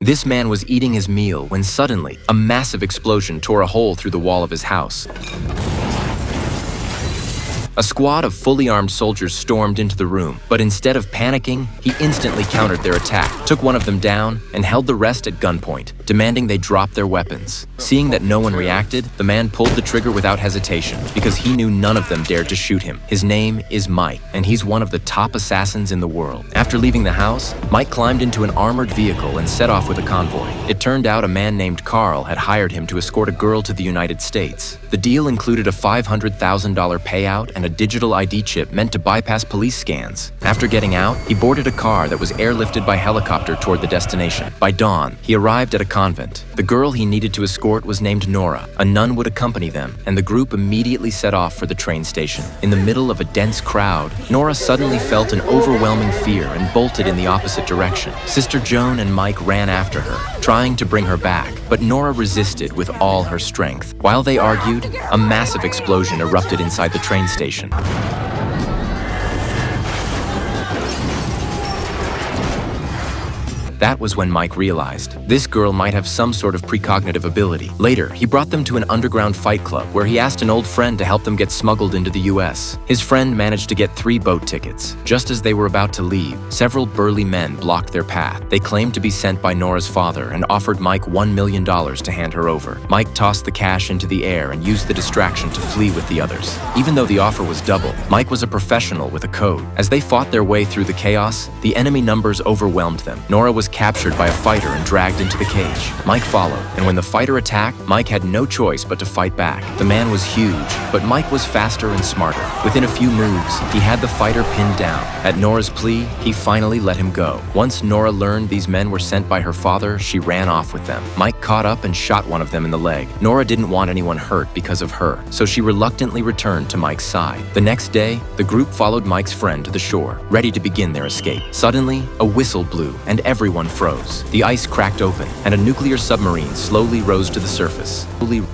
This man was eating his meal when suddenly, a massive explosion tore a hole through the wall of his house. A squad of fully armed soldiers stormed into the room, but instead of panicking, he instantly countered their attack, took one of them down, and held the rest at gunpoint, demanding they drop their weapons. Seeing that no one reacted, the man pulled the trigger without hesitation, because he knew none of them dared to shoot him. His name is Mike, and he's one of the top assassins in the world. After leaving the house, Mike climbed into an armored vehicle and set off with a convoy. It turned out a man named Carl had hired him to escort a girl to the United States. The deal included a $500,000 payout and a digital ID chip meant to bypass police scans. After getting out, he boarded a car that was airlifted by helicopter toward the destination. By dawn, he arrived at a convent. The girl he needed to escort was named Nora. A nun would accompany them, and the group immediately set off for the train station. In the middle of a dense crowd, Nora suddenly felt an overwhelming fear and bolted in the opposite direction. Sister Joan and Mike ran after her, trying to bring her back, but Nora resisted with all her strength. While they argued, a massive explosion erupted inside the train station. That was when Mike realized this girl might have some sort of precognitive ability. Later, he brought them to an underground fight club where he asked an old friend to help them get smuggled into the US. His friend managed to get 3 boat tickets. Just as they were about to leave, several burly men blocked their path. They claimed to be sent by Nora's father and offered Mike $1 million to hand her over. Mike tossed the cash into the air and used the distraction to flee with the others. Even though the offer was double, Mike was a professional with a code. As they fought their way through the chaos, the enemy numbers overwhelmed them. Nora was captured by a fighter and dragged into the cage. Mike followed, and when the fighter attacked, Mike had no choice but to fight back. The man was huge, but Mike was faster and smarter. Within a few moves, he had the fighter pinned down. At Nora's plea, he finally let him go. Once Nora learned these men were sent by her father, she ran off with them. Mike caught up and shot one of them in the leg. Nora didn't want anyone hurt because of her, so she reluctantly returned to Mike's side. The next day, the group followed Mike's friend to the shore, ready to begin their escape. Suddenly, a whistle blew, and everyone froze. The ice cracked open, and a nuclear submarine slowly rose to the surface.